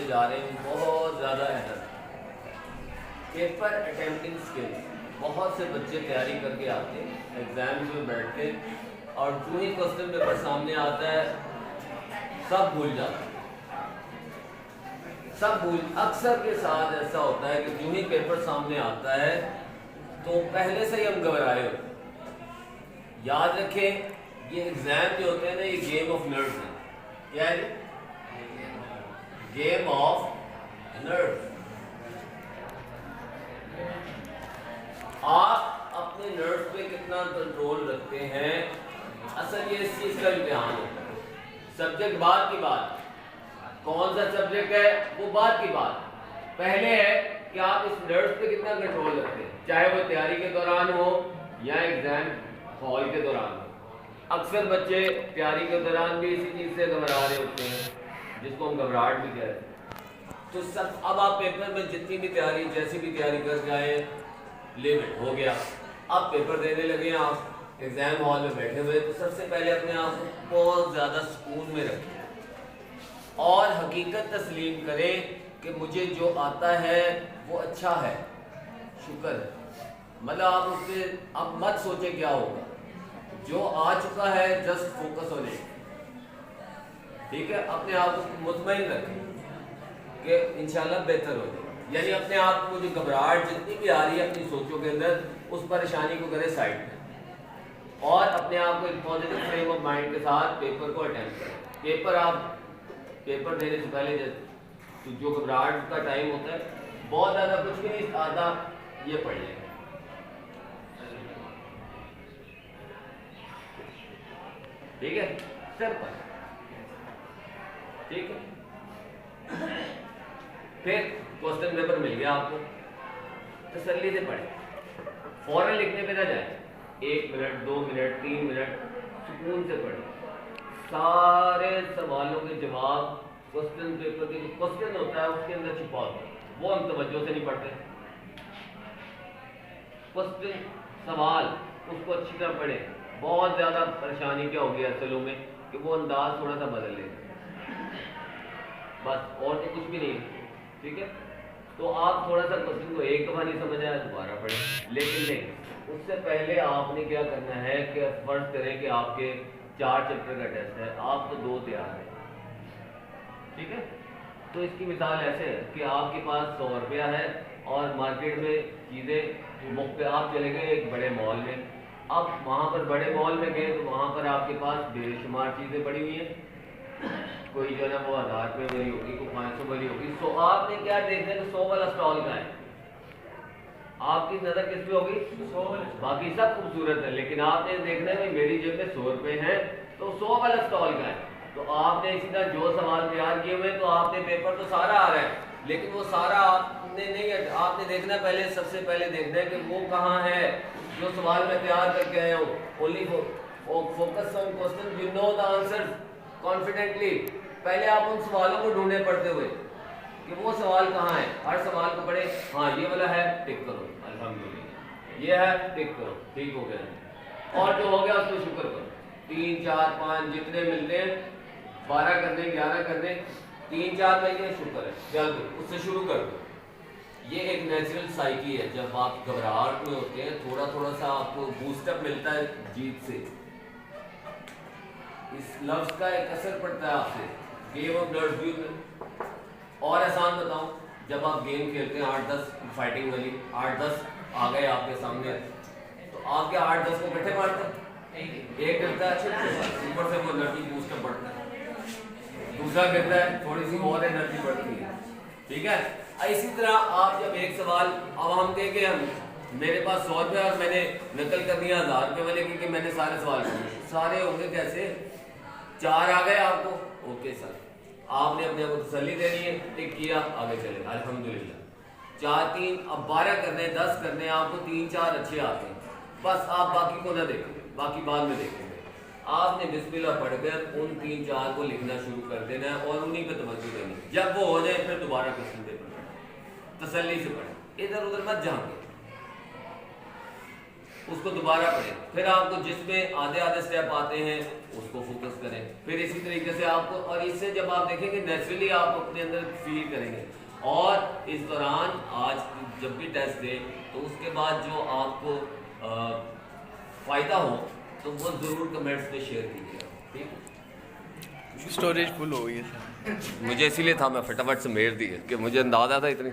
जा रहे हैं बहुत ज़्यादा अहम पेपर अटेम्प्टिंग स्किल्स। बहुत से बच्चे तैयारी करके आते हैं, एग्जाम में बैठते हैं और जो ही क्वेश्चन पेपर सामने आता है सब भूल जाते हैं। अक्सर के साथ ऐसा होता है कि जो ही पेपर सामने आता है तो पहले से ही हम घबराए होते हैं। याद रखें, ये एग्जाम जो होते हैं ना, ये गेम ऑफ नर्व्स है। क्या है? Game of nerves. आप अपने नर्व्स पे कितना कंट्रोल रखते हैं, असल ये इस चीज का इम्तिहान होता है। सब्जेक्ट बाद की बात, कौन सा सब्जेक्ट है वो बात की बात, पहले है कि आप इस नर्व्स पे कितना कंट्रोल रखते हैं, चाहे वो तैयारी के दौरान हो या एग्जाम हॉल के दौरान हो। अक्सर बच्चे तैयारी के दौरान भी इसी चीज से घबरा रहे होते हैं, जिसको हम घबराहट भी कहते हैं। तो सब अब आप पेपर में जितनी भी तैयारी, जैसी भी तैयारी कर जाए, लिमिट हो गया, अब पेपर देने लगे हैं आप एग्जाम हॉल में बैठे हुए, तो सबसे पहले अपने आप को बहुत ज़्यादा सुकून में रखें और हकीकत तस्लीम करें कि मुझे जो आता है वो अच्छा है, शुक्र है। मतलब आप उसके अब मत सोचे क्या होगा, जो आ चुका है जस्ट फोकस ऑन इट। ठीक है, अपने आप को मुतमईन रखें कि इंशाल्लाह बेहतर हो जाए। यानी अपने आप को जो घबराहट जितनी भी आ रही है अपनी सोचों के अंदर, उस परेशानी को करें साइड में और अपने आप को एक पॉजिटिव फ्रेम ऑफ माइंड के साथ पेपर को अटेम्प्ट करें। पेपर देने से पहले तो जो घबराहट का टाइम होता है, बहुत ज़्यादा कुछ भी नहीं, आधा ये पढ़ लें। ठीक है, सर पर ठीक है। फिर क्वेश्चन पेपर मिल गया आपको, तसल्ली से पढ़ें, फौरन लिखने पे ना जाए। 1 मिनट 2 मिनट 3 मिनट सुकून से पढ़ें। सारे सवालों के जवाब क्वेश्चन पेपर के जो क्वेश्चन होता है उसके अंदर छुपा होता है, वो हम तवज्जो से नहीं पढ़ते। क्वेश्चन सवाल उसको अच्छी तरह पढ़ें। बहुत ज़्यादा परेशानी क्या होगी असलों में कि वो अंदाज थोड़ा सा बदल लेगा, बस, और तो कुछ भी नहीं। ठीक है, तो आप थोड़ा सा क्वेश्चन को एक दफ़ा नहीं समझ आया दोबारा पढ़ें, लेकिन नहीं, उससे पहले आपने क्या करना है कि फर्ज करें कि आपके 4 चैप्टर का टेस्ट है, आप तो 2 तैयार हैं। ठीक है, तो इसकी मिसाल ऐसे है कि आपके पास 100 रुपया है और मार्केट में चीज़ें मुफ्त पे, आप चले गए एक बड़े मॉल में। अब वहाँ पर बड़े मॉल में गए तो वहाँ पर आपके पास बेशुमार चीज़ें पड़ी हुई हैं, कोई जो है ना वो 1000 रुपये वाली होगी, कोई 500 वाली होगी। तो आपने क्या देखना है कि 100 वाला स्टॉल का है, आपकी नज़र किस पे होगी? 100। बाकी सब खूबसूरत है, लेकिन आपने देखना है कि मेरी जेब में 100 रुपये हैं, तो 100 वाला स्टॉल का है। तो आपने इसी तरह जो सवाल तैयार किए हुए, तो आपने पेपर तो सारा आ रहा है, लेकिन वो सारा आपने नहीं, आपने देखना पहले, सबसे पहले देखना है कि वो कहाँ है जो सवाल में तैयार करके आए हो। Only focus on question, you know the answer confidently. पहले आप उन सवालों को ढूंढने पड़ते हुए कि वो सवाल कहाँ है, हर सवाल को पढ़े, हाँ ये वाला है, टिक करो, अल्हम्दुलिल्लाह, ये है, टिक करो, ठीक हो गया, और जो हो गया उसको शुक्र करो। 3 4 5 जितने मिलते हैं, 12 करने 11 करने, 3 4 मिल गए, शुक्र है, जल्द उससे शुरू कर दो। ये एक नेचुरल साइकी है, जब आप घबराहट में होते हैं थोड़ा थोड़ा सा आपको बूस्टअप मिलता है जीत से, इस लफ्ज का एक असर पड़ता है आपसे। गेम ऑफ नर्व्स व्यू में और आसान बताऊं, जब आप गेम खेलते हैं 8-10 फाइटिंग वाली, 8-10 आ गए आपके सामने, तो आप क्या 8-10 को इकट्ठे मारते हैं? एक गिरता है, ऊपर से वो एनर्जी बूस्टअप बढ़ता है, दूसरा गिरता है, थोड़ी सी और एनर्जी बढ़ती है। ठीक है, इसी तरह आप जब एक सवाल, अब हम कहें कि हम मेरे पास 100 रुपये और मैंने नकल कर दिया 1000 रुपये वाले, क्योंकि मैंने सारे सवाल किए, सारे होंगे कैसे? 4 आ गए आपको, ओके सर, आपने अपने को तसल्ली देनी है, टिक किया, आगे चले, अल्हम्दुलिल्लाह। 4 3, अब 12 करने, 10 करने, आपको 3 4 अच्छे आते हैं, बस आप बाकी को ना देखेंगे, बाकी बाद में देखेंगे। आपने बिस्मिल्लाह पढ़कर उन 3 4 को लिखना शुरू कर देना है और उन्हीं पे तवज्जो देनी है। जब वो हो जाए फिर दोबारा क्वेश्चन पेपर पढ़ें, तसल्ली से पढ़ें, इधर उधर मत झांके। उसको दोबारा पढ़ें, फिर आपको जिसमें आधे आधे स्टेप आते हैं उसको फोकस करें, फिर इसी तरीके से आपको, और इससे जब आप देखेंगे नेचुरली आप अपने अंदर फील करेंगे। और इस दौरान आज जब भी टेस्ट दें तो उसके बाद जो आपको फ़ायदा हो तो वो ज़रूर कमेंट्स में शेयर कीजिएगा, ठीक। स्टोरेज फुल हो गई है सर। मुझे इसीलिए था, मैं फटाफट से मेर दी है कि मुझे अंदाज़ा था इतनी